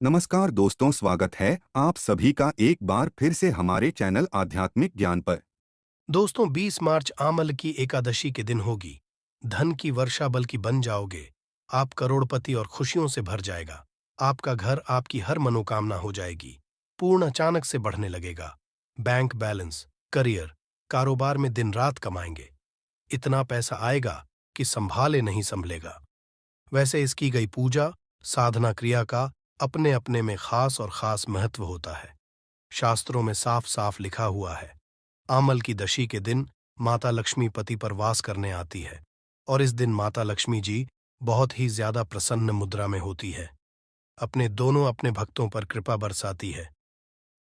नमस्कार दोस्तों, स्वागत है आप सभी का एक बार फिर से हमारे चैनल आध्यात्मिक ज्ञान पर। दोस्तों 20 मार्च आमल की एकादशी के दिन होगी। धन की वर्षा बल्कि बन जाओगे। आप करोड़पति और खुशियों से भर जाएगा। आपका घर आपकी हर मनोकामना हो जाएगी। पूर्ण अचानक से बढ़ने लगेगा। बैंक बैलेंस, करियर, कारोबार में दिन रात कमाएंगे। इतना पैसा आएगा कि संभाले नहीं संभलेगा। वैसे इसकी गई पूजा, साधना क्रिया का अपने अपने में खास और खास महत्व होता है। शास्त्रों में साफ साफ लिखा हुआ है, आमल की दशी के दिन माता लक्ष्मी पति पर वास करने आती है और इस दिन माता लक्ष्मी जी बहुत ही ज्यादा प्रसन्न मुद्रा में होती है। अपने भक्तों पर कृपा बरसाती है।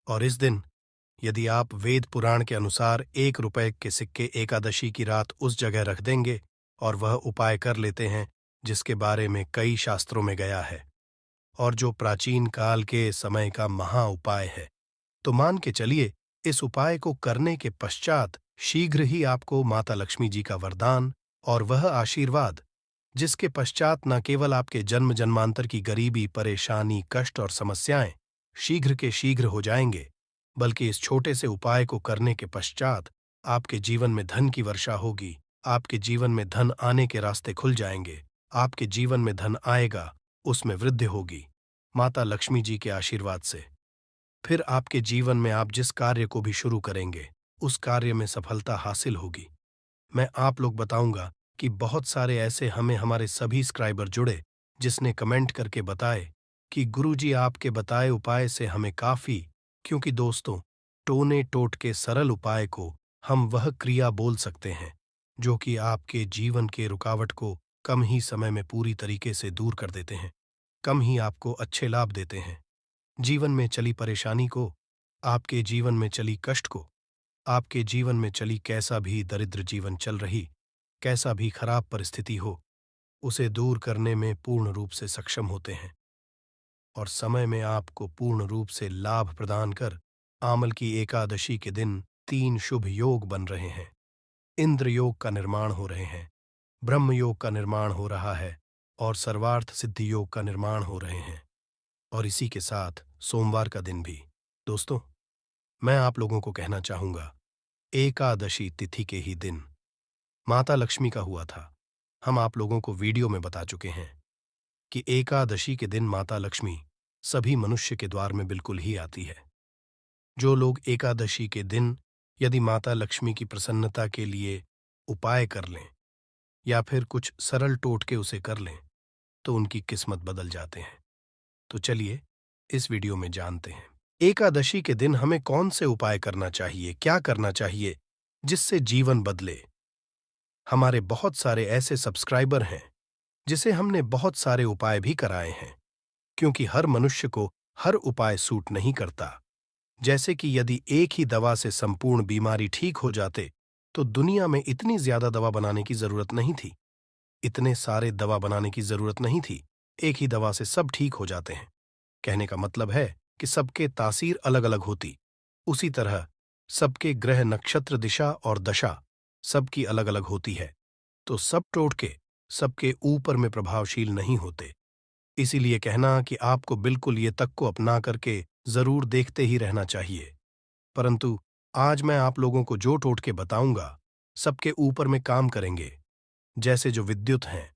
और इस दिन यदि आप वेद पुराण के अनुसार 1 रुपए के सिक्के एकादशी की रात उस जगह रख देंगे और वह उपाय कर लेते हैं जिसके बारे में कई शास्त्रों में गया है और जो प्राचीन काल के समय का महा उपाय है, तो मान के चलिए इस उपाय को करने के पश्चात शीघ्र ही आपको माता लक्ष्मी जी का वरदान और वह आशीर्वाद, जिसके पश्चात न केवल आपके जन्म जन्मांतर की गरीबी, परेशानी, कष्ट और समस्याएं शीघ्र के शीघ्र हो जाएंगे, बल्कि इस छोटे से उपाय को करने के पश्चात आपके जीवन में धन की वर्षा होगी। आपके जीवन में धन आने के रास्ते खुल जाएंगे। आपके जीवन में धन आएगा, उसमें वृद्धि होगी माता लक्ष्मी जी के आशीर्वाद से। फिर आपके जीवन में आप जिस कार्य को भी शुरू करेंगे, उस कार्य में सफलता हासिल होगी। मैं आप लोग बताऊंगा कि बहुत सारे ऐसे हमारे सभी सब्सक्राइबर जुड़े, जिसने कमेंट करके बताए कि गुरुजी आपके बताए उपाय से हमें काफी, क्योंकि दोस्तों टोने टोट के सरल उपाय को हम वह क्रिया बोल सकते हैं जो कि आपके जीवन के रुकावट को कम ही समय में पूरी तरीके से दूर कर देते हैं, कम ही आपको अच्छे लाभ देते हैं। जीवन में चली परेशानी को, आपके जीवन में चली कष्ट को, आपके जीवन में चली कैसा भी दरिद्र जीवन चल रही, कैसा भी खराब परिस्थिति हो, उसे दूर करने में पूर्ण रूप से सक्षम होते हैं और समय में आपको पूर्ण रूप से लाभ प्रदान कर आमल की एकादशी के दिन 3 शुभ योग बन रहे हैं। इंद्र योग का निर्माण हो रहे हैं, ब्रह्म योग का निर्माण हो रहा है और सर्वार्थ सिद्धि योग का निर्माण हो रहे हैं। और इसी के साथ सोमवार का दिन भी। दोस्तों मैं आप लोगों को कहना चाहूंगा, एकादशी तिथि के ही दिन माता लक्ष्मी का हुआ था। हम आप लोगों को वीडियो में बता चुके हैं कि एकादशी के दिन माता लक्ष्मी सभी मनुष्य के द्वार में बिल्कुल ही आती है। जो लोग एकादशी के दिन यदि माता लक्ष्मी की प्रसन्नता के लिए उपाय कर लें या फिर कुछ सरल टोटके उसे कर लें, तो उनकी किस्मत बदल जाते हैं। तो चलिए इस वीडियो में जानते हैं एकादशी के दिन हमें कौन से उपाय करना चाहिए, क्या करना चाहिए जिससे जीवन बदले। हमारे बहुत सारे ऐसे सब्सक्राइबर हैं जिसे हमने बहुत सारे उपाय भी कराए हैं, क्योंकि हर मनुष्य को हर उपाय सूट नहीं करता। जैसे कि यदि एक ही दवा से संपूर्ण बीमारी ठीक हो जाते, तो दुनिया में इतनी ज्यादा दवा बनाने की जरूरत नहीं थी, इतने सारे दवा बनाने की जरूरत नहीं थी। एक ही दवा से सब ठीक हो जाते हैं। कहने का मतलब है कि सबके तासीर अलग अलग होती, उसी तरह सबके ग्रह, नक्षत्र, दिशा और दशा सबकी अलग अलग होती है, तो सब टोटके सबके ऊपर में प्रभावशील नहीं होते। इसीलिए कहना कि आपको बिल्कुल ये तक को अपना करके जरूर देखते ही रहना चाहिए। परंतु आज मैं आप लोगों को जो टोटके बताऊंगा, सबके ऊपर में काम करेंगे। जैसे जो विद्युत हैं,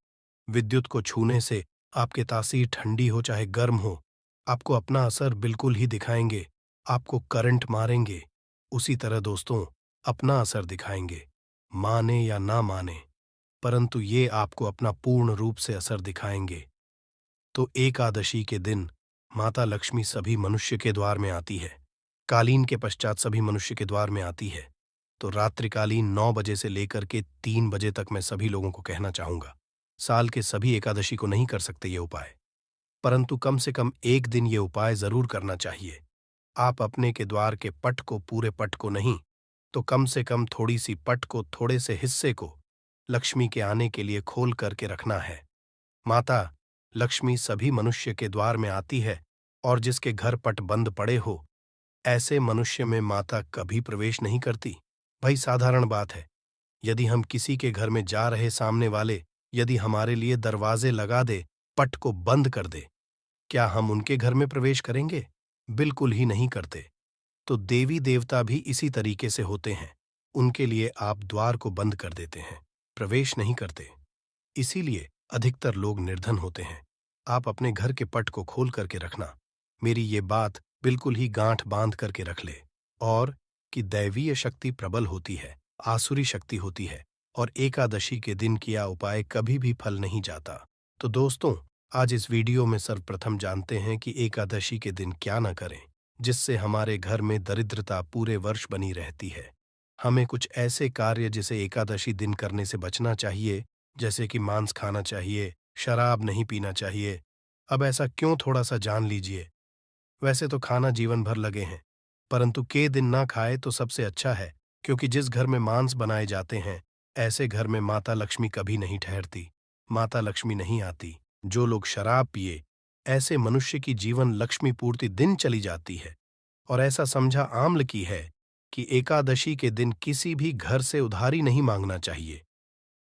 विद्युत को छूने से आपके तासीर ठंडी हो चाहे गर्म हो, आपको अपना असर बिल्कुल ही दिखाएंगे। आपको करंट मारेंगे, उसी तरह दोस्तों अपना असर दिखाएंगे, माने या ना माने, परंतु ये आपको अपना पूर्ण रूप से असर दिखाएंगे। तो एकादशी के दिन माता लक्ष्मी सभी मनुष्य के द्वार में आती है। कालीन के पश्चात सभी मनुष्य के द्वार में आती है। तो रात्रिकालीन 9 बजे से लेकर के 3 बजे तक मैं सभी लोगों को कहना चाहूंगा, साल के सभी एकादशी को नहीं कर सकते ये उपाय, परंतु कम से कम एक दिन ये उपाय जरूर करना चाहिए। आप अपने के द्वार के पट को, पूरे पट को नहीं, तो कम से कम थोड़ी सी पट को, थोड़े से हिस्से को लक्ष्मी के आने के लिए खोल करके रखना है। माता लक्ष्मी सभी मनुष्य के द्वार में आती है और जिसके घर पट बंद पड़े हो, ऐसे मनुष्य में माता कभी प्रवेश नहीं करती। भाई साधारण बात है, यदि हम किसी के घर में जा रहे, सामने वाले यदि हमारे लिए दरवाजे लगा दे, पट को बंद कर दे, क्या हम उनके घर में प्रवेश करेंगे? बिल्कुल ही नहीं करते। तो देवी देवता भी इसी तरीके से होते हैं। उनके लिए आप द्वार को बंद कर देते हैं, प्रवेश नहीं करते। इसीलिए अधिकतर लोग निर्धन होते हैं। आप अपने घर के पट को खोल करके रखना। मेरी ये बात बिल्कुल ही गांठ बांध करके रख ले। और कि दैवीय शक्ति प्रबल होती है, आसुरी शक्ति होती है, और एकादशी के दिन किया उपाय कभी भी फल नहीं जाता। तो दोस्तों, आज इस वीडियो में सर्वप्रथम जानते हैं कि एकादशी के दिन क्या न करें, जिससे हमारे घर में दरिद्रता पूरे वर्ष बनी रहती है। हमें कुछ ऐसे कार्य जिसे एकादशी दिन करने से बचना चाहिए, जैसे कि मांस खाना चाहिए, शराब नहीं पीना चाहिए। अब ऐसा क्यों, थोड़ा सा जान लीजिए। वैसे तो खाना जीवन भर लगे हैं, परंतु के दिन ना खाए तो सबसे अच्छा है, क्योंकि जिस घर में मांस बनाए जाते हैं, ऐसे घर में माता लक्ष्मी कभी नहीं ठहरती, माता लक्ष्मी नहीं आती। जो लोग शराब पिए, ऐसे मनुष्य की जीवन लक्ष्मी पूर्ति दिन चली जाती है। और ऐसा समझा आम्ल की है कि एकादशी के दिन किसी भी घर से उधारी नहीं मांगना चाहिए।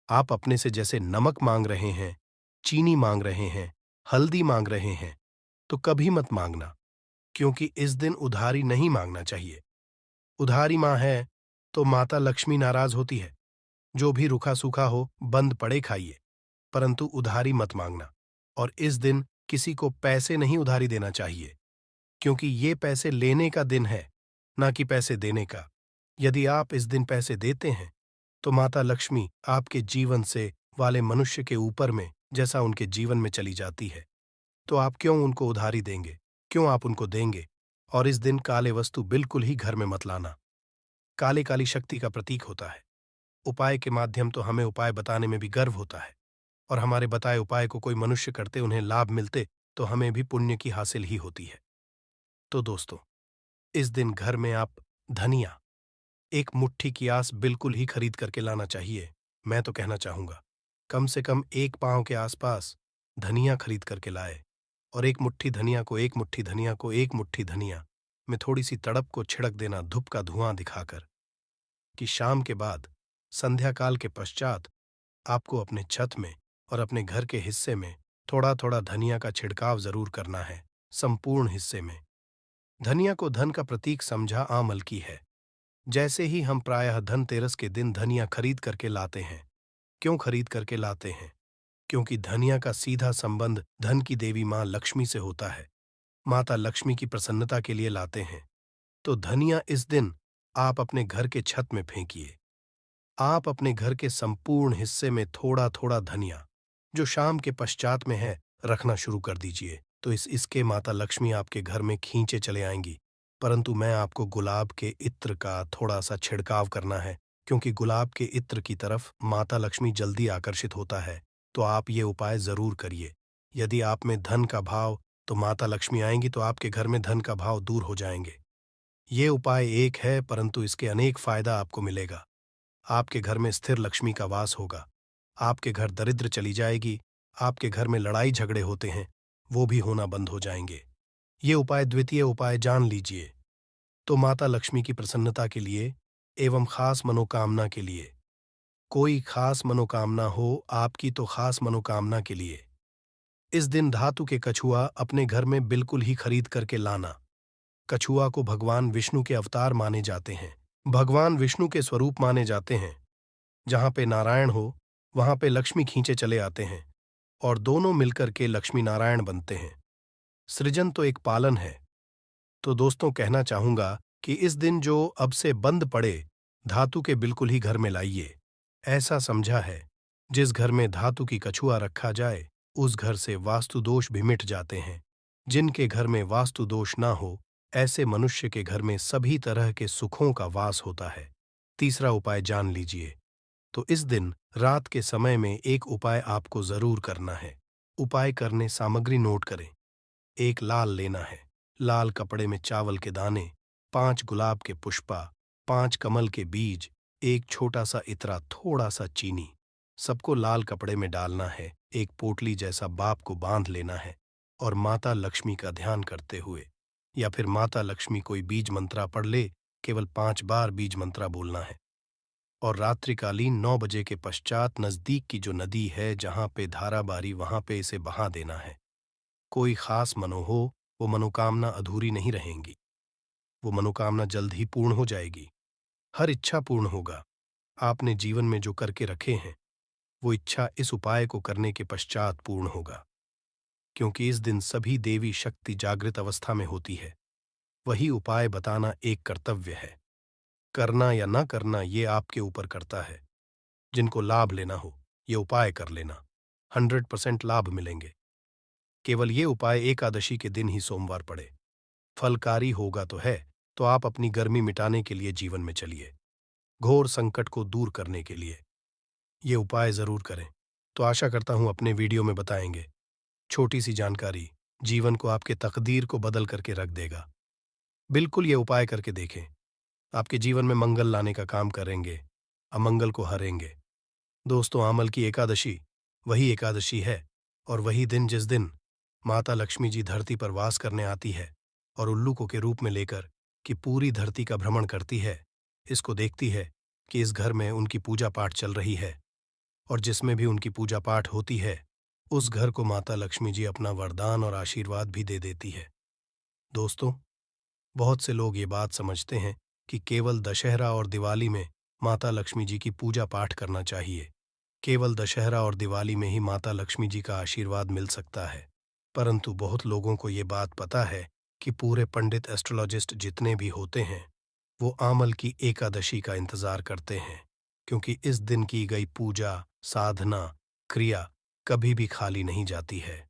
आप अपने से जैसे नमक मांग रहे हैं, चीनी मांग रहे हैं, हल्दी मांग रहे हैं, तो कभी मत मांगना, क्योंकि इस दिन उधारी नहीं मांगना चाहिए। उधारी मां है तो माता लक्ष्मी नाराज होती है। जो भी रूखा सूखा हो, बंद पड़े खाइए, परंतु उधारी मत मांगना। और इस दिन किसी को पैसे नहीं उधारी देना चाहिए, क्योंकि ये पैसे लेने का दिन है, ना कि पैसे देने का। यदि आप इस दिन पैसे देते हैं, तो माता लक्ष्मी आपके जीवन से वाले मनुष्य के ऊपर में, जैसा उनके जीवन में चली जाती है। तो आप क्यों उनको उधारी देंगे? क्यों आप उनको देंगे? और इस दिन काले वस्तु बिल्कुल ही घर में मत लाना। काले काली शक्ति का प्रतीक होता है। उपाय के माध्यम तो हमें उपाय बताने में भी गर्व होता है, और हमारे बताए उपाय को कोई मनुष्य करते, उन्हें लाभ मिलते, तो हमें भी पुण्य की हासिल ही होती है। तो दोस्तों, इस दिन घर में आप धनिया, एक मुट्ठी की आस बिल्कुल ही खरीद करके लाना चाहिए। मैं तो कहना चाहूंगा, कम से कम एक पांव के आसपास धनिया खरीद करके लाए, और एक मुट्ठी धनिया को, एक मुट्ठी धनिया को, एक मुट्ठी धनिया में थोड़ी सी तड़प को छिड़क देना, धूप का धुआं दिखाकर, कि शाम के बाद, संध्या काल के पश्चात, आपको अपने छत में और अपने घर के हिस्से में थोड़ा थोड़ा धनिया का छिड़काव जरूर करना है। संपूर्ण हिस्से में धनिया को धन का प्रतीक समझा आमल की है। जैसे ही हम प्रायः धनतेरस के दिन धनिया खरीद करके लाते हैं। क्यों खरीद करके लाते हैं? क्योंकि धनिया का सीधा संबंध धन की देवी मां लक्ष्मी से होता है। माता लक्ष्मी की प्रसन्नता के लिए लाते हैं। तो धनिया इस दिन आप अपने घर के छत में फेंकिए। आप अपने घर के संपूर्ण हिस्से में थोड़ा थोड़ा धनिया, जो शाम के पश्चात में है, रखना शुरू कर दीजिए। तो इसके माता लक्ष्मी आपके घर में खींचे चले आएंगी। परंतु मैं आपको गुलाब के इत्र का थोड़ा सा छिड़काव करना है, क्योंकि गुलाब के इत्र की तरफ माता लक्ष्मी जल्दी आकर्षित होता है। तो आप ये उपाय जरूर करिए। यदि आप में धन का भाव, तो माता लक्ष्मी आएंगी, तो आपके घर में धन का भाव दूर हो जाएंगे। ये उपाय एक है, परंतु इसके अनेक फायदा आपको मिलेगा। आपके घर में स्थिर लक्ष्मी का वास होगा। आपके घर दरिद्र चली जाएगी। आपके घर में लड़ाई झगड़े होते हैं, वो भी होना बंद हो जाएंगे। ये उपाय, द्वितीय उपाय जान लीजिए। तो माता लक्ष्मी की प्रसन्नता के लिए एवं खास मनोकामना के लिए, कोई खास मनोकामना हो आपकी, तो खास मनोकामना के लिए इस दिन धातु के कछुआ अपने घर में बिल्कुल ही खरीद करके लाना। कछुआ को भगवान विष्णु के अवतार माने जाते हैं, भगवान विष्णु के स्वरूप माने जाते हैं। जहां पे नारायण हो, वहां पे लक्ष्मी खींचे चले आते हैं, और दोनों मिलकर के लक्ष्मी नारायण बनते हैं। सृजन तो एक पालन है। तो दोस्तों, कहना चाहूंगा कि इस दिन जो अब से बंद पड़े, धातु के बिल्कुल ही घर में लाइए। ऐसा समझा है, जिस घर में धातु की कछुआ रखा जाए, उस घर से वास्तु दोष भी मिट जाते हैं। जिनके घर में वास्तु दोष ना हो, ऐसे मनुष्य के घर में सभी तरह के सुखों का वास होता है। तीसरा उपाय जान लीजिए। तो इस दिन रात के समय में एक उपाय आपको जरूर करना है। उपाय करने सामग्री नोट करें। एक लाल लेना है। लाल कपड़े में चावल के दाने, 5 गुलाब के पुष्पा, 5 कमल के बीज, एक छोटा सा इतरा, थोड़ा सा चीनी, सबको लाल कपड़े में डालना है। एक पोटली जैसा बाप को बांध लेना है, और माता लक्ष्मी का ध्यान करते हुए, या फिर माता लक्ष्मी कोई बीज मंत्रा पढ़ ले, केवल 5 बार बीज मंत्रा बोलना है। और रात्रिकालीन 9 बजे के पश्चात नजदीक की जो नदी है, जहां पे धारा बारी, वहां पे इसे बहा देना है। कोई खास मनो हो, वो मनोकामना अधूरी नहीं रहेंगी। वो मनोकामना जल्द ही पूर्ण हो जाएगी। हर इच्छा पूर्ण होगा। आपने जीवन में जो करके रखे हैं, वो इच्छा इस उपाय को करने के पश्चात पूर्ण होगा। क्योंकि इस दिन सभी देवी शक्ति जागृत अवस्था में होती है। वही उपाय बताना एक कर्तव्य है। करना या न करना ये आपके ऊपर करता है। जिनको लाभ लेना हो, ये उपाय कर लेना। 100% लाभ मिलेंगे। केवल ये उपाय एकादशी के दिन ही सोमवार पड़े। फलकारी होगा तो है, तो आप अपनी गर्मी मिटाने के लिए जीवन में चलिए। घोर संकट को दूर करने के लिए ये उपाय जरूर करें। तो आशा करता हूं अपने वीडियो में बताएंगे। छोटी सी जानकारी जीवन को आपके तकदीर को बदल करके रख देगा। बिल्कुल ये उपाय करके देखें। आपके जीवन में मंगल लाने का काम करेंगे, अमंगल को हरेंगे। दोस्तों, आमल की एकादशी वही एकादशी है और वही दिन जिस दिन माता लक्ष्मी जी धरती पर वास करने आती है और उल्लू को के रूप में लेकर कि पूरी धरती का भ्रमण करती है। इसको देखती है कि इस घर में उनकी पूजा पाठ चल रही है और जिसमें भी उनकी पूजा पाठ होती है, उस घर को माता लक्ष्मी जी अपना वरदान और आशीर्वाद भी दे देती है। दोस्तों, बहुत से लोग ये बात समझते हैं कि केवल दशहरा और दिवाली में माता लक्ष्मी जी की पूजा पाठ करना चाहिए। केवल दशहरा और दिवाली में ही माता लक्ष्मी जी का आशीर्वाद मिल सकता है। परंतु बहुत लोगों को ये बात पता है कि पूरे पंडित एस्ट्रोलॉजिस्ट जितने भी होते हैं, वो आमल की एकादशी का इंतजार करते हैं, क्योंकि इस दिन की गई पूजा, साधना, क्रिया कभी भी खाली नहीं जाती है।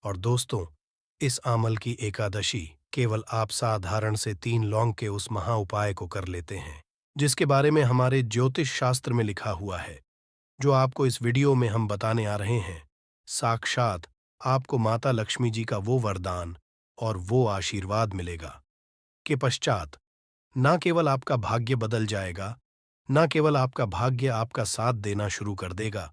और दोस्तों, इस आमल की एकादशी केवल आप साधारण से 3 लौंग के उस महा उपाय को कर लेते हैं, जिसके बारे में हमारे ज्योतिष शास्त्र में लिखा हुआ है। जो आपको इस वीडियो में हम बताने आ रहे हैं, साक्षात आपको माता लक्ष्मी जी का वो वरदान और वो आशीर्वाद मिलेगा के पश्चात न केवल आपका भाग्य बदल जाएगा, न केवल आपका भाग्य आपका साथ देना शुरू कर देगा,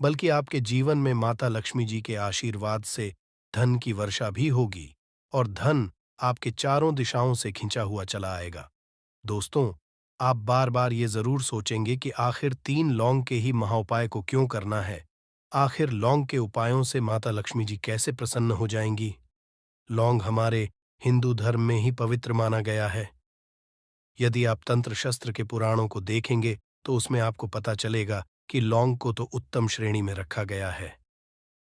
बल्कि आपके जीवन में माता लक्ष्मी जी के आशीर्वाद से धन की वर्षा भी होगी और धन आपके चारों दिशाओं से खिंचा हुआ चला आएगा। दोस्तों, आप बार बार ये जरूर सोचेंगे कि आखिर 3 लौंग के ही महाउपाय को क्यों करना है। आखिर लौंग के उपायों से माता लक्ष्मी जी कैसे प्रसन्न हो जाएंगी। लौंग हमारे हिंदू धर्म में ही पवित्र माना गया है। यदि आप तंत्र शस्त्र के पुराणों को देखेंगे तो उसमें आपको पता चलेगा कि लौंग को तो उत्तम श्रेणी में रखा गया है।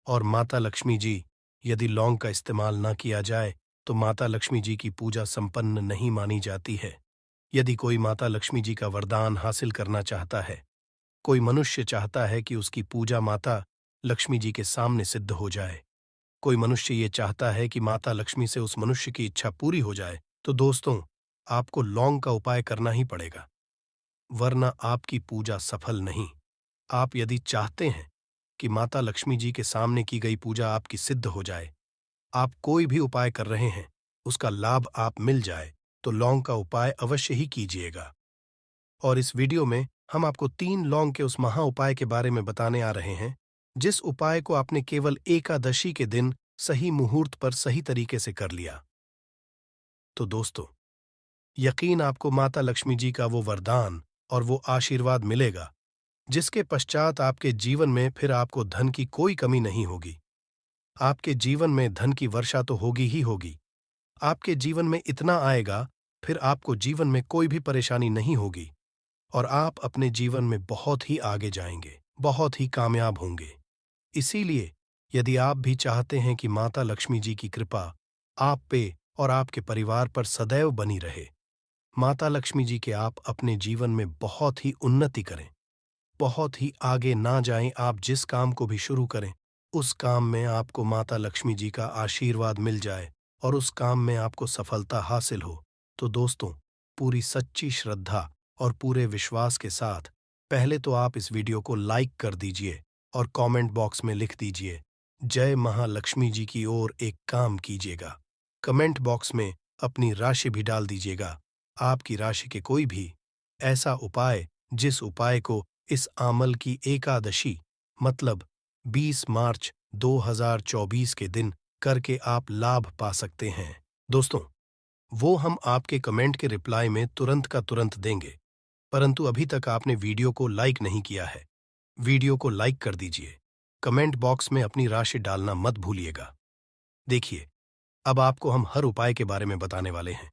और माता लक्ष्मी जी, यदि लौंग का इस्तेमाल न किया जाए तो माता लक्ष्मी जी की पूजा संपन्न नहीं मानी जाती है। यदि कोई माता लक्ष्मी जी का वरदान हासिल करना चाहता है, कोई मनुष्य चाहता है कि उसकी पूजा माता लक्ष्मी जी के सामने सिद्ध हो जाए, कोई मनुष्य ये चाहता है कि माता लक्ष्मी से उस मनुष्य की इच्छा पूरी हो जाए, तो दोस्तों, आपको लौंग का उपाय करना ही पड़ेगा, वरना आपकी पूजा सफल नहीं। आप यदि चाहते हैं कि माता लक्ष्मी जी के सामने की गई पूजा आपकी सिद्ध हो जाए, आप कोई भी उपाय कर रहे हैं, उसका लाभ आप मिल जाए, तो लौंग का उपाय अवश्य ही कीजिएगा। और इस वीडियो में हम आपको 3 लौंग के उस महा उपाय के बारे में बताने आ रहे हैं, जिस उपाय को आपने केवल एकादशी के दिन सही मुहूर्त पर सही तरीके से कर लिया। तो दोस्तों, यकीन आपको माता लक्ष्मी जी का वो वरदान और वो आशीर्वाद मिलेगा, जिसके पश्चात आपके जीवन में फिर आपको धन की कोई कमी नहीं होगी। आपके जीवन में धन की वर्षा तो होगी ही होगी। आपके जीवन में इतना आएगा, फिर आपको जीवन में कोई भी परेशानी नहीं होगी और आप अपने जीवन में बहुत ही आगे जाएंगे, बहुत ही कामयाब होंगे। इसीलिए यदि आप भी चाहते हैं कि माता लक्ष्मी जी की कृपा आप पे और आपके परिवार पर सदैव बनी रहे, माता लक्ष्मी जी के आप अपने जीवन में बहुत ही उन्नति करें, बहुत ही आगे ना जाएं, आप जिस काम को भी शुरू करें, उस काम में आपको माता लक्ष्मी जी का आशीर्वाद मिल जाए और उस काम में आपको सफलता हासिल हो, तो दोस्तों, पूरी सच्ची श्रद्धा और पूरे विश्वास के साथ पहले तो आप इस वीडियो को लाइक कर दीजिए और कमेंट बॉक्स में लिख दीजिए जय महालक्ष्मी जी की ओर एक काम कीजिएगा। कमेंट बॉक्स में अपनी राशि भी डाल दीजिएगा, आपकी राशि के कोई भी ऐसा उपाय जिस उपाय को इस आमल की एकादशी मतलब 20 मार्च 2024 के दिन करके आप लाभ पा सकते हैं। दोस्तों, वो हम आपके कमेंट के रिप्लाई में तुरंत का तुरंत देंगे, परंतु अभी तक आपने वीडियो को लाइक नहीं किया है। वीडियो को लाइक कर दीजिए, कमेंट बॉक्स में अपनी राशि डालना मत भूलिएगा। देखिए, अब आपको हम हर उपाय के बारे में बताने वाले हैं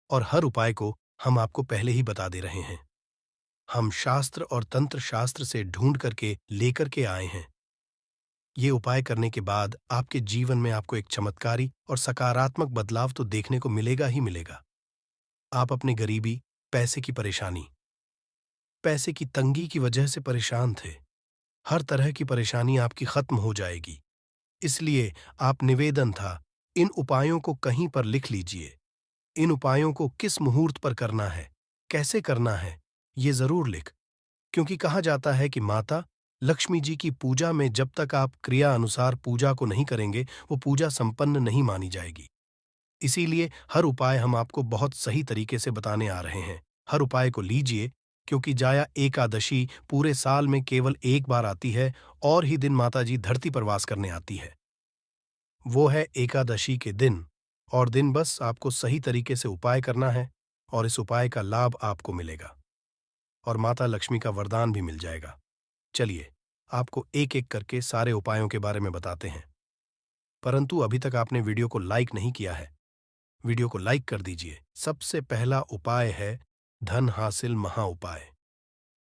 और हर उपाय को हम आपको पहले ही बता दे रहे हैं। हम शास्त्र और तंत्र शास्त्र से ढूंढ करके लेकर के आए हैं। ये उपाय करने के बाद आपके जीवन में आपको एक चमत्कारी और सकारात्मक बदलाव तो देखने को मिलेगा ही मिलेगा। आप अपनी गरीबी, पैसे की परेशानी, पैसे की तंगी की वजह से परेशान थे। हर तरह की परेशानी आपकी खत्म हो जाएगी। इसलिए आप निवेदन था, इन उपायों को कहीं पर लिख लीजिए। इन उपायों को किस मुहूर्त पर करना है, कैसे करना है, ये जरूर लिख। क्योंकि कहा जाता है कि माता लक्ष्मी जी की पूजा में जब तक आप क्रिया अनुसार पूजा को नहीं करेंगे, वो पूजा संपन्न नहीं मानी जाएगी। इसीलिए हर उपाय हम आपको बहुत सही तरीके से बताने आ रहे हैं। हर उपाय को लीजिए, क्योंकि जाया एकादशी पूरे साल में केवल एक बार आती है और ही दिन माता जी धरती पर वास करने आती है। वो है एकादशी के दिन, और दिन बस आपको सही तरीके से उपाय करना है और इस उपाय का लाभ आपको मिलेगा और माता लक्ष्मी का वरदान भी मिल जाएगा। चलिए, आपको एक एक करके सारे उपायों के बारे में बताते हैं। परंतु अभी तक आपने वीडियो को लाइक नहीं किया है। वीडियो को लाइक कर दीजिए। सबसे पहला उपाय है धन हासिल महा उपाय।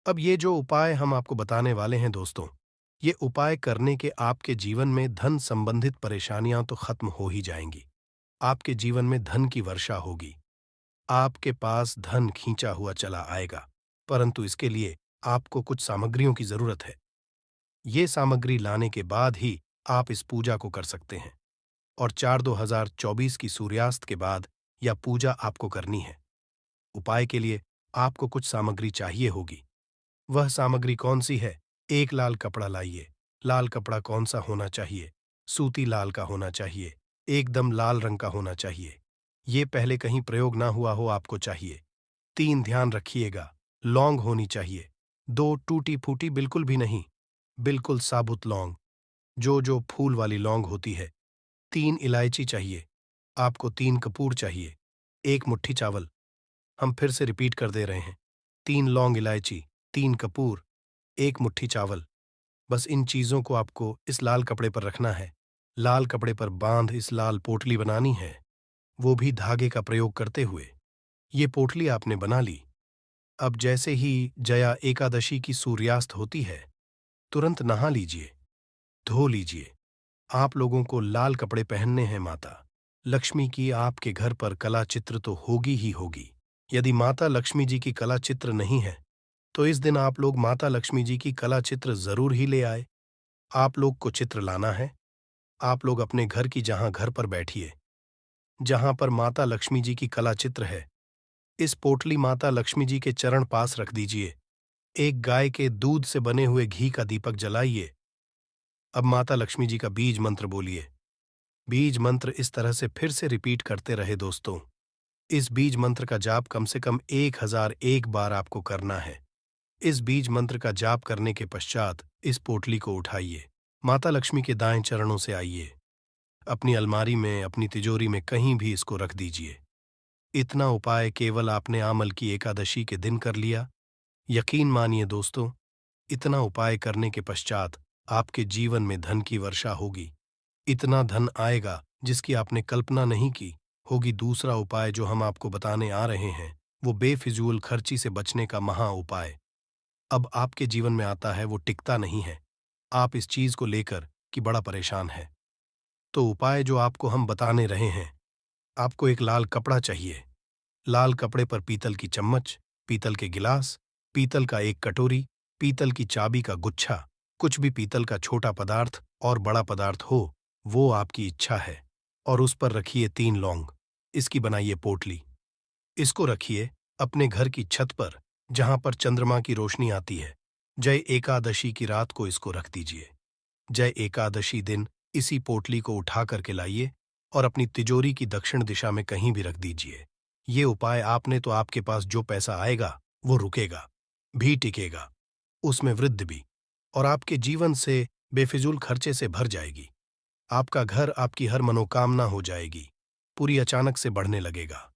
अब ये जो उपाय हम आपको बताने वाले हैं दोस्तों, ये उपाय करने के आपके जीवन में धन संबंधित परेशानियां तो खत्म हो ही जाएंगी। आपके जीवन में धन की वर्षा होगी। आपके पास धन खींचा हुआ चला आएगा। परंतु इसके लिए आपको कुछ सामग्रियों की जरूरत है। ये सामग्री लाने के बाद ही आप इस पूजा को कर सकते हैं और 4/2024 की सूर्यास्त के बाद यह पूजा आपको करनी है। उपाय के लिए आपको कुछ सामग्री चाहिए होगी। वह सामग्री कौन सी है? एक लाल कपड़ा लाइए। लाल कपड़ा कौन सा होना चाहिए? सूती लाल का होना चाहिए। एकदम लाल रंग का होना चाहिए। ये पहले कहीं प्रयोग ना हुआ हो आपको चाहिए। 3 ध्यान रखिएगा, लौंग होनी चाहिए। 2 टूटी फूटी बिल्कुल भी नहीं, बिल्कुल साबुत लौंग, जो फूल वाली लौंग होती है। 3 इलायची चाहिए। आपको 3 कपूर चाहिए। 1 मुट्ठी चावल। हम फिर से रिपीट कर दे रहे हैं। 3 लौंग इलायची, 3 कपूर, 1 मुट्ठी चावल। बस इन चीजों को आपको इस लाल कपड़े पर रखना है। लाल कपड़े पर बांध इस लाल पोटली बनानी है, वो भी धागे का प्रयोग करते हुए। ये पोटली आपने बना ली। अब जैसे ही जया एकादशी की सूर्यास्त होती है, तुरंत नहा लीजिए, धो लीजिए। आप लोगों को लाल कपड़े पहनने हैं। माता लक्ष्मी की आपके घर पर कला चित्र तो होगी ही होगी। यदि माता लक्ष्मी जी की कला चित्र नहीं है, तो इस दिन आप लोग माता लक्ष्मी जी की कला चित्र जरूर ही ले आए। आप लोग को चित्र लाना है। आप लोग अपने घर की जहां घर पर बैठिए, जहां पर माता लक्ष्मी जी की कला चित्र है, इस पोटली माता लक्ष्मी जी के चरण पास रख दीजिए। एक गाय के दूध से बने हुए घी का दीपक जलाइए। अब माता लक्ष्मी जी का बीज मंत्र बोलिए। बीज मंत्र इस तरह से फिर से रिपीट करते रहे दोस्तों। इस बीज मंत्र का जाप कम से कम 1001 बार आपको करना है। इस बीज मंत्र का जाप करने के पश्चात इस पोटली को उठाइए। माता लक्ष्मी के दाएं चरणों से आइए। अपनी अलमारी में, अपनी तिजोरी में कहीं भी इसको रख दीजिए। इतना उपाय केवल आपने आमल की एकादशी के दिन कर लिया। यकीन मानिए दोस्तों, इतना उपाय करने के पश्चात आपके जीवन में धन की वर्षा होगी। इतना धन आएगा जिसकी आपने कल्पना नहीं की होगी। दूसरा उपाय जो हम आपको बताने आ रहे हैं, वो बेफिजूल खर्ची से बचने का महा उपाय अब आपके जीवन में आता है। वो टिकता नहीं है। आप इस चीज को लेकर कि बड़ा परेशान है। तो उपाय जो आपको हम बताने रहे हैं, आपको एक लाल कपड़ा चाहिए। लाल कपड़े पर पीतल की चम्मच, पीतल के गिलास, पीतल का एक कटोरी, पीतल की चाबी का गुच्छा, कुछ भी पीतल का छोटा पदार्थ और बड़ा पदार्थ हो, वो आपकी इच्छा है। और उस पर रखिए 3 लौंग। इसकी बनाइए पोटली। इसको रखिए अपने घर की छत पर, जहां पर चंद्रमा की रोशनी आती है। जय एकादशी की रात को इसको रख दीजिए। जय एकादशी दिन इसी पोटली को उठा करके लाइए और अपनी तिजोरी की दक्षिण दिशा में कहीं भी रख दीजिए। ये उपाय आपने तो आपके पास जो पैसा आएगा वो रुकेगा, भी टिकेगा, उसमें वृद्धि भी, और आपके जीवन से बेफिजूल खर्चे से भर जाएगी। आपका घर, आपकी हर मनोकामना हो जाएगी, पूरी अचानक से बढ़ने लगेगा।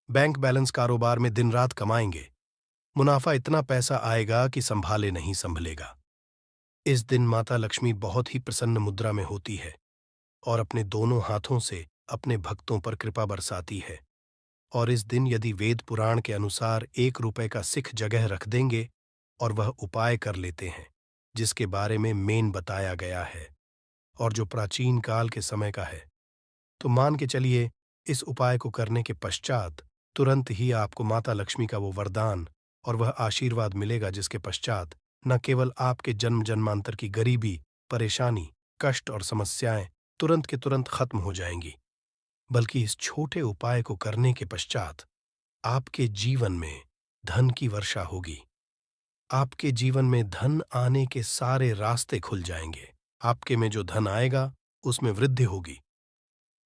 बैंक बैलेंस कारोबार में दिन रात कमाएंगे। मुनाफा इतना पैसा आएगा कि संभाले नहीं संभलेगा। इस दिन माता लक्ष्मी बहुत ही प्रसन्न मुद्रा में होती है। और अपने दोनों हाथों से अपने भक्तों पर कृपा बरसाती है। और इस दिन यदि वेद पुराण के अनुसार 1 रुपए का सिख जगह रख देंगे और वह उपाय कर लेते हैं जिसके बारे में मेन बताया गया है और जो प्राचीन काल के समय का है, तो मान के चलिए इस उपाय को करने के पश्चात तुरंत ही आपको माता लक्ष्मी का वो वरदान और वह आशीर्वाद मिलेगा जिसके पश्चात न केवल आपके जन्म जन्मांतर की गरीबी, परेशानी, कष्ट और समस्याएं तुरंत के तुरंत खत्म हो जाएंगी, बल्कि इस छोटे उपाय को करने के पश्चात आपके जीवन में धन की वर्षा होगी। आपके जीवन में धन आने के सारे रास्ते खुल जाएंगे। आपके में जो धन आएगा उसमें वृद्धि होगी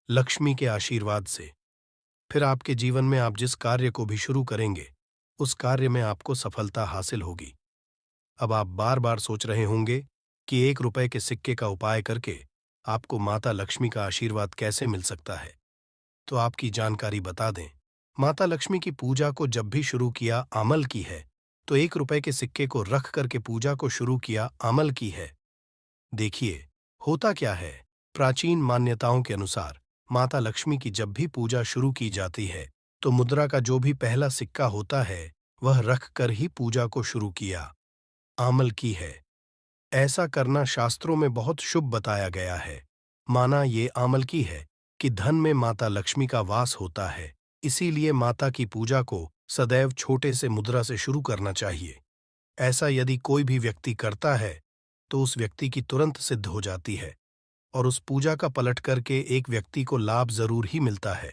लक्ष्मी के आशीर्वाद से। फिर आपके जीवन में आप जिस कार्य को भी शुरू करेंगे उस कार्य में आपको सफलता हासिल होगी। अब आप बार बार सोच रहे होंगे कि 1 रुपए के सिक्के का उपाय करके आपको माता लक्ष्मी का आशीर्वाद कैसे मिल सकता है। तो आपकी जानकारी बता दें, माता लक्ष्मी की पूजा को जब भी शुरू किया अमल की है, तो 1 रुपए के सिक्के को रख करके पूजा को शुरू किया अमल की है। देखिए होता क्या है, प्राचीन मान्यताओं के अनुसार माता लक्ष्मी की जब भी पूजा शुरू की जाती है तो मुद्रा का जो भी पहला सिक्का होता है वह रख कर ही पूजा को शुरू किया अमल की है। ऐसा करना शास्त्रों में बहुत शुभ बताया गया है। माना ये अमल की है कि धन में माता लक्ष्मी का वास होता है, इसीलिए माता की पूजा को सदैव छोटे से मुद्रा से शुरू करना चाहिए। ऐसा यदि कोई भी व्यक्ति करता है तो उस व्यक्ति की तुरंत सिद्ध हो जाती है और उस पूजा का पलट करके एक व्यक्ति को लाभ जरूर ही मिलता है।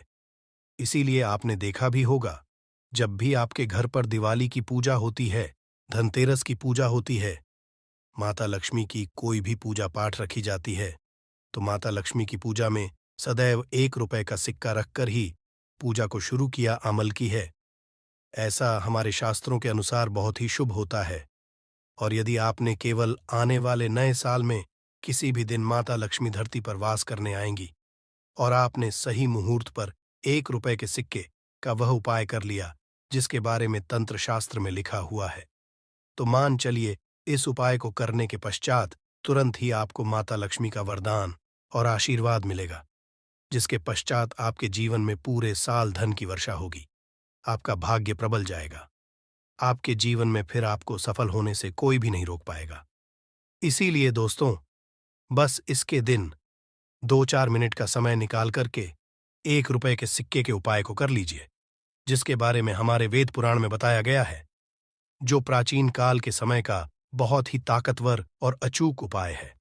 इसीलिए आपने देखा भी होगा, जब भी आपके घर पर दिवाली की पूजा होती है, धनतेरस की पूजा होती है, माता लक्ष्मी की कोई भी पूजा पाठ रखी जाती है, तो माता लक्ष्मी की पूजा में सदैव 1 रुपए का सिक्का रखकर ही पूजा को शुरू किया अमल की है। ऐसा हमारे शास्त्रों के अनुसार बहुत ही शुभ होता है। और यदि आपने केवल आने वाले नए साल में किसी भी दिन माता लक्ष्मी धरती पर वास करने आएंगी और आपने सही मुहूर्त पर 1 रुपए के सिक्के का वह उपाय कर लिया जिसके बारे में तंत्र शास्त्र में लिखा हुआ है, तो मान चलिए इस उपाय को करने के पश्चात तुरंत ही आपको माता लक्ष्मी का वरदान और आशीर्वाद मिलेगा, जिसके पश्चात आपके जीवन में पूरे साल धन की वर्षा होगी। आपका भाग्य प्रबल जाएगा। आपके जीवन में फिर आपको सफल होने से कोई भी नहीं रोक पाएगा। इसीलिए दोस्तों, बस इसके दिन 2-4 मिनट का समय निकाल करके 1 रुपए के सिक्के के उपाय को कर लीजिए, जिसके बारे में हमारे वेद पुराण में बताया गया है, जो प्राचीन काल के समय का बहुत ही ताकतवर और अचूक उपाय है।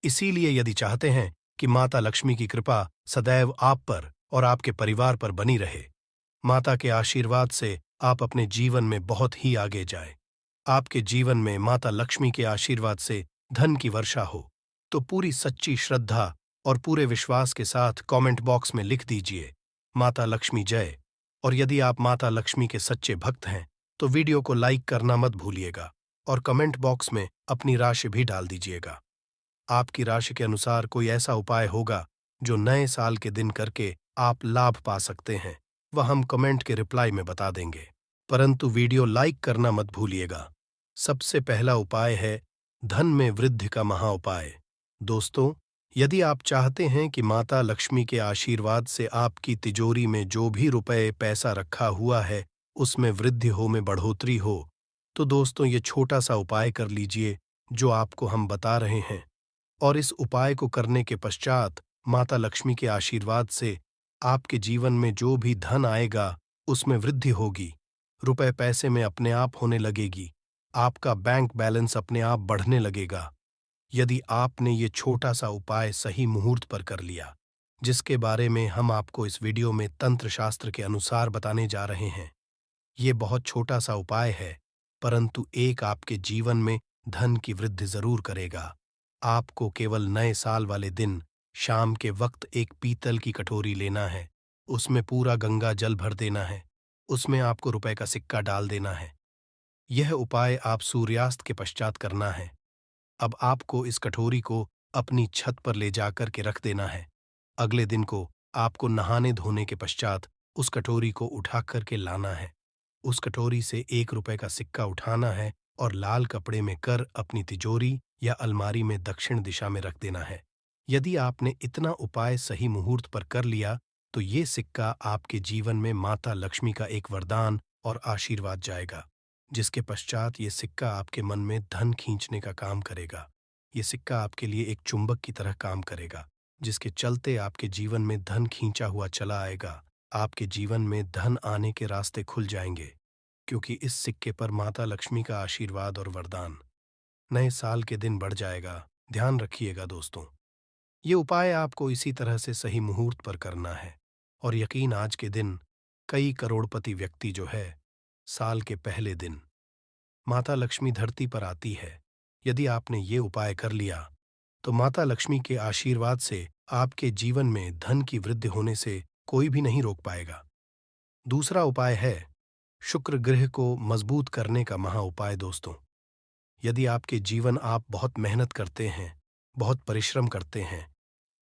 इसीलिए यदि चाहते हैं कि माता लक्ष्मी की कृपा सदैव आप पर और आपके परिवार पर बनी रहे, माता के आशीर्वाद से आप अपने जीवन में बहुत ही आगे जाएं, आपके जीवन में माता लक्ष्मी के आशीर्वाद से धन की वर्षा हो, तो पूरी सच्ची श्रद्धा और पूरे विश्वास के साथ कमेंट बॉक्स में लिख दीजिए माता लक्ष्मी जय। और यदि आप माता लक्ष्मी के सच्चे भक्त हैं तो वीडियो को लाइक करना मत भूलिएगा और कमेंट बॉक्स में अपनी राशि भी डाल दीजिएगा। आपकी राशि के अनुसार कोई ऐसा उपाय होगा जो नए साल के दिन करके आप लाभ पा सकते हैं, वह हम कमेंट के रिप्लाई में बता देंगे। परंतु वीडियो लाइक करना मत भूलिएगा। सबसे पहला उपाय है धन में वृद्धि का महाउपाय। दोस्तों, यदि आप चाहते हैं कि माता लक्ष्मी के आशीर्वाद से आपकी तिजोरी में जो भी रुपए पैसा रखा हुआ है उसमें वृद्धि हो, में बढ़ोतरी हो, तो दोस्तों ये छोटा सा उपाय कर लीजिए जो आपको हम बता रहे हैं। और इस उपाय को करने के पश्चात माता लक्ष्मी के आशीर्वाद से आपके जीवन में जो भी धन आएगा उसमें वृद्धि होगी, रुपए पैसे में अपने आप होने लगेगी, आपका बैंक बैलेंस अपने आप बढ़ने लगेगा, यदि आपने ये छोटा सा उपाय सही मुहूर्त पर कर लिया, जिसके बारे में हम आपको इस वीडियो में तंत्र शास्त्र के अनुसार बताने जा रहे हैं। ये बहुत छोटा सा उपाय है, परंतु एक आपके जीवन में धन की वृद्धि जरूर करेगा। आपको केवल नए साल वाले दिन शाम के वक्त एक पीतल की कटोरी लेना है, उसमें पूरा गंगा जल भर देना है, उसमें आपको रुपए का सिक्का डाल देना है। यह उपाय आप सूर्यास्त के पश्चात करना है। अब आपको इस कटोरी को अपनी छत पर ले जाकर के रख देना है। अगले दिन को आपको नहाने धोने के पश्चात उस कटोरी को उठा करके लाना है। उस कटोरी से 1 रुपए का सिक्का उठाना है और लाल कपड़े में कर अपनी तिजोरी या अलमारी में दक्षिण दिशा में रख देना है। यदि आपने इतना उपाय सही मुहूर्त पर कर लिया तो ये सिक्का आपके जीवन में माता लक्ष्मी का एक वरदान और आशीर्वाद जाएगा, जिसके पश्चात ये सिक्का आपके मन में धन खींचने का काम करेगा। ये सिक्का आपके लिए एक चुंबक की तरह काम करेगा, जिसके चलते आपके जीवन में धन खींचा हुआ चला आएगा। आपके जीवन में धन आने के रास्ते खुल जाएंगे, क्योंकि इस सिक्के पर माता लक्ष्मी का आशीर्वाद और वरदान। नए साल के दिन बढ़ जाएगा। ध्यान रखिएगा दोस्तों, ये उपाय आपको इसी तरह से सही मुहूर्त पर करना है। और यकीन, आज के दिन कई करोड़पति व्यक्ति जो है, साल के पहले दिन माता लक्ष्मी धरती पर आती है। यदि आपने ये उपाय कर लिया तो माता लक्ष्मी के आशीर्वाद से आपके जीवन में धन की वृद्धि होने से कोई भी नहीं रोक पाएगा। दूसरा उपाय है शुक्र ग्रह को मजबूत करने का महा उपाय। दोस्तों, यदि आपके जीवन आप बहुत मेहनत करते हैं, बहुत परिश्रम करते हैं,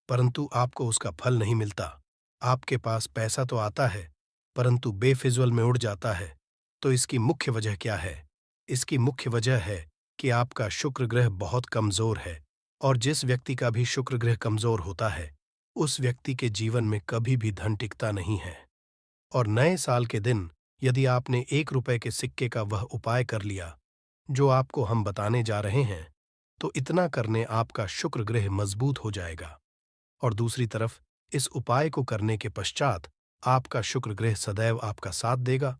परंतु आपको उसका फल नहीं मिलता, आपके पास पैसा तो आता है परंतु बेफिजूल में उड़ जाता है, तो इसकी मुख्य वजह क्या है? इसकी मुख्य वजह है कि आपका शुक्र ग्रह बहुत कमजोर है। और जिस व्यक्ति का भी शुक्र ग्रह कमजोर होता है, उस व्यक्ति के जीवन में कभी भी धन टिकता नहीं है। और नए साल के दिन यदि आपने 1 रुपए के सिक्के का वह उपाय कर लिया जो आपको हम बताने जा रहे हैं, तो इतना करने आपका शुक्र ग्रह मजबूत हो जाएगा। और दूसरी तरफ इस उपाय को करने के पश्चात आपका शुक्र ग्रह सदैव आपका साथ देगा।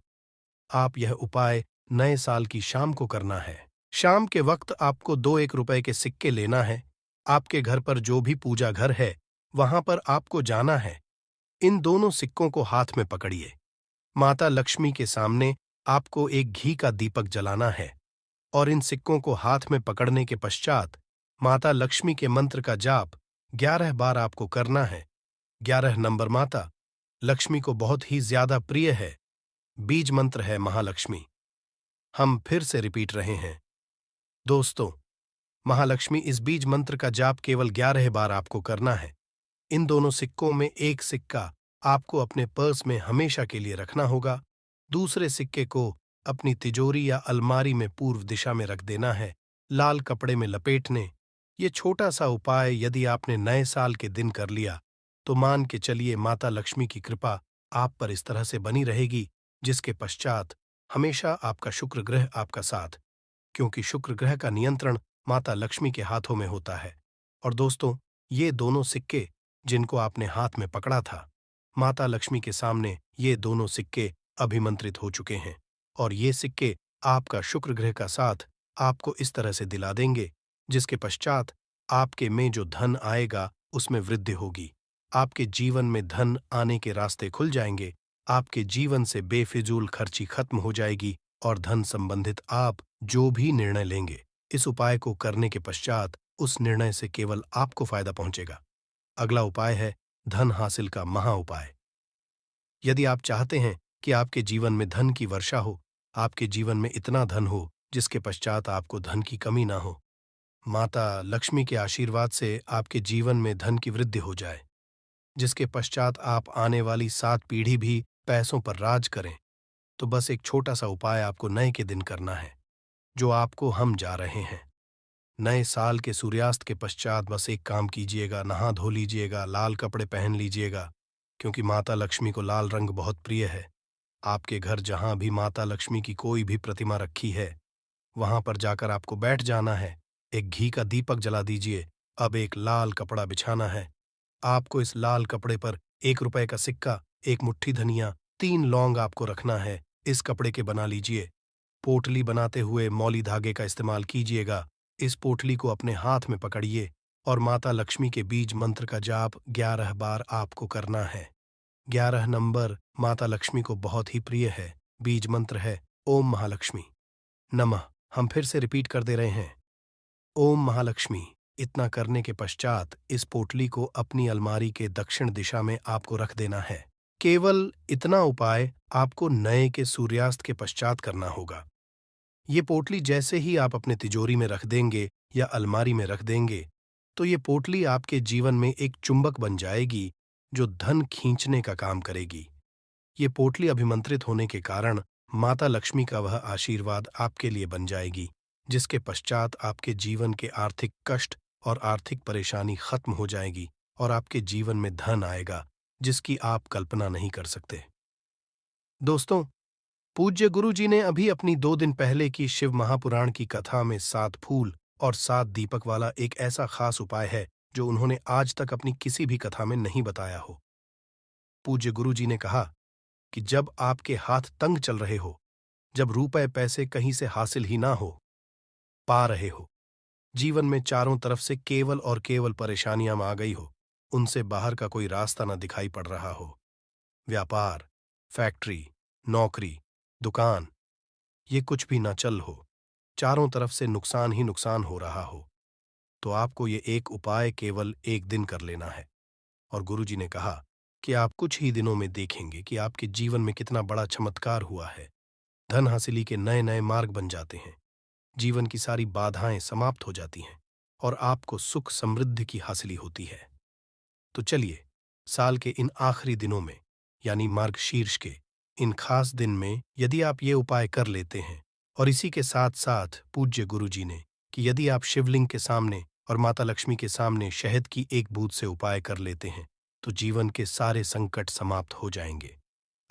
आप यह उपाय नए साल की शाम को करना है। शाम के वक्त आपको 2 1 रुपए के सिक्के लेना है। आपके घर पर जो भी पूजा घर है, वहां पर आपको जाना है। इन दोनों सिक्कों को हाथ में पकड़िए। माता लक्ष्मी के सामने आपको एक घी का दीपक जलाना है और इन सिक्कों को हाथ में पकड़ने के पश्चात माता लक्ष्मी के मंत्र का जाप 11 बार आपको करना है। 11 नंबर माता लक्ष्मी को बहुत ही ज्यादा प्रिय है। बीज मंत्र है महालक्ष्मी। हम फिर से रिपीट रहे हैं दोस्तों, महालक्ष्मी इस बीज मंत्र का जाप केवल 11 बार आपको करना है। इन दोनों सिक्कों में एक सिक्का आपको अपने पर्स में हमेशा के लिए रखना होगा, दूसरे सिक्के को अपनी तिजोरी या अलमारी में पूर्व दिशा में रख देना है, लाल कपड़े में लपेटने। ये छोटा सा उपाय यदि आपने नए साल के दिन कर लिया तो मान के चलिए माता लक्ष्मी की कृपा आप पर इस तरह से बनी रहेगी, जिसके पश्चात हमेशा आपका शुक्र ग्रह आपका साथ, क्योंकि शुक्र ग्रह का नियंत्रण माता लक्ष्मी के हाथों में होता है। और दोस्तों, ये दोनों सिक्के जिनको आपने हाथ में पकड़ा था, माता लक्ष्मी के सामने ये दोनों सिक्के अभिमंत्रित हो चुके हैं। और ये सिक्के आपका शुक्र ग्रह का साथ आपको इस तरह से दिला देंगे, जिसके पश्चात आपके में जो धन आएगा उसमें वृद्धि होगी। आपके जीवन में धन आने के रास्ते खुल जाएंगे। आपके जीवन से बेफिजूल खर्ची खत्म हो जाएगी और धन संबंधित आप जो भी निर्णय लेंगे, इस उपाय को करने के पश्चात उस निर्णय से केवल आपको फायदा पहुंचेगा। अगला उपाय है धन हासिल का महा उपाय। यदि आप चाहते हैं कि आपके जीवन में धन की वर्षा हो, आपके जीवन में इतना धन हो जिसके पश्चात आपको धन की कमी ना हो, माता लक्ष्मी के आशीर्वाद से आपके जीवन में धन की वृद्धि हो जाए, जिसके पश्चात आप आने वाली 7 पीढ़ी भी पैसों पर राज करें, तो बस एक छोटा सा उपाय आपको नए के दिन करना है, जो आपको हम जा रहे हैं। नए साल के सूर्यास्त के पश्चात बस एक काम कीजिएगा, नहा धो लीजिएगा, लाल कपड़े पहन लीजिएगा, क्योंकि माता लक्ष्मी को लाल रंग बहुत प्रिय है। आपके घर जहां भी माता लक्ष्मी की कोई भी प्रतिमा रखी है, वहां पर जाकर आपको बैठ जाना है। एक घी का दीपक जला दीजिए। अब एक लाल कपड़ा बिछाना है। आपको इस लाल कपड़े पर 1 रुपए का सिक्का, एक मुट्ठी धनिया, 3 लौंग आपको रखना है। इस कपड़े के बना लीजिए। पोटली बनाते हुए मौली धागे का इस्तेमाल कीजिएगा। इस पोटली को अपने हाथ में पकड़िए और माता लक्ष्मी के बीज मंत्र का जाप 11 बार आपको करना है। 11 नंबर माता लक्ष्मी को बहुत ही प्रिय है। बीज मंत्र है ओम महालक्ष्मी नमः। हम फिर से रिपीट कर दे रहे हैं, ओम महालक्ष्मी। इतना करने के पश्चात इस पोटली को अपनी अलमारी के दक्षिण दिशा में आपको रख देना है। केवल इतना उपाय आपको नए के सूर्यास्त के पश्चात करना होगा। ये पोटली जैसे ही आप अपने तिजोरी में रख देंगे या अलमारी में रख देंगे, तो ये पोटली आपके जीवन में एक चुंबक बन जाएगी जो धन खींचने का काम करेगी। ये पोटली अभिमंत्रित होने के कारण माता लक्ष्मी का वह आशीर्वाद आपके लिए बन जाएगी, जिसके पश्चात आपके जीवन के आर्थिक कष्ट और आर्थिक परेशानी खत्म हो जाएगी और आपके जीवन में धन आएगा जिसकी आप कल्पना नहीं कर सकते। दोस्तों, पूज्य गुरु जी ने अभी अपनी 2 दिन पहले की शिव महापुराण की कथा में 7 फूल और 7 दीपक वाला एक ऐसा खास उपाय है जो उन्होंने आज तक अपनी किसी भी कथा में नहीं बताया हो। पूज्य गुरु जी ने कहा कि जब आपके हाथ तंग चल रहे हो, जब रुपए पैसे कहीं से हासिल ही ना हो पा रहे हो, जीवन में चारों तरफ से केवल और केवल परेशानियां आ गई हो, उनसे बाहर का कोई रास्ता ना दिखाई पड़ रहा हो, व्यापार, फैक्ट्री, नौकरी, दुकान, ये कुछ भी ना चल हो, चारों तरफ से नुकसान ही नुकसान हो रहा हो, तो आपको ये एक उपाय केवल एक दिन कर लेना है। और गुरुजी ने कहा कि आप कुछ ही दिनों में देखेंगे कि आपके जीवन में कितना बड़ा चमत्कार हुआ है। धन हासिली के नए नए मार्ग बन जाते हैं, जीवन की सारी बाधाएं समाप्त हो जाती हैं और आपको सुख समृद्धि की हासिली होती है। तो चलिए, साल के इन आखिरी दिनों में यानी मार्गशीर्ष के इन खास दिन में यदि आप ये उपाय कर लेते हैं, और इसी के साथ साथ पूज्य गुरु जी ने कि यदि आप शिवलिंग के सामने और माता लक्ष्मी के सामने शहद की एक बूंद से उपाय कर लेते हैं तो जीवन के सारे संकट समाप्त हो जाएंगे।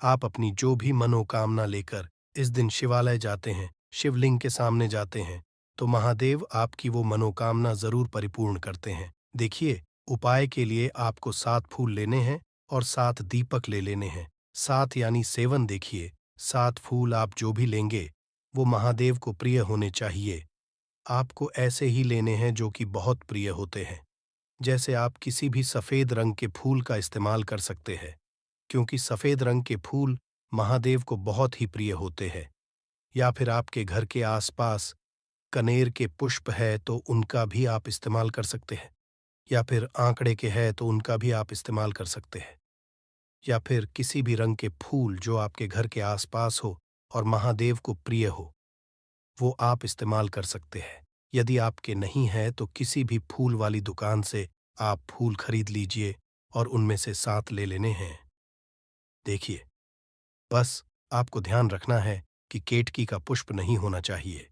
आप अपनी जो भी मनोकामना लेकर इस दिन शिवालय जाते हैं, शिवलिंग के सामने जाते हैं, तो महादेव आपकी वो मनोकामना जरूर परिपूर्ण करते हैं। देखिए, उपाय के लिए आपको 7 फूल लेने हैं और 7 दीपक ले लेने हैं। 7 यानी 7 देखिए, 7 फूल आप जो भी लेंगे वो महादेव को प्रिय होने चाहिए। आपको ऐसे ही लेने हैं जो कि बहुत प्रिय होते हैं। जैसे आप किसी भी सफेद रंग के फूल का इस्तेमाल कर सकते हैं, क्योंकि सफेद रंग के फूल महादेव को बहुत ही प्रिय होते हैं। या फिर आपके घर के आसपास कनेर के पुष्प है तो उनका भी आप इस्तेमाल कर सकते हैं, या फिर आंकड़े के है तो उनका भी आप इस्तेमाल कर सकते हैं, या फिर किसी भी रंग के फूल जो आपके घर के आसपास हो और महादेव को प्रिय हो, वो आप इस्तेमाल कर सकते हैं। यदि आपके नहीं है तो किसी भी फूल वाली दुकान से आप फूल खरीद लीजिए और उनमें से 7 ले लेने हैं। देखिए, बस आपको ध्यान रखना है कि केतकी का पुष्प नहीं होना चाहिए,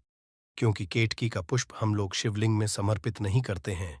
क्योंकि केतकी का पुष्प हम लोग शिवलिंग में समर्पित नहीं करते हैं।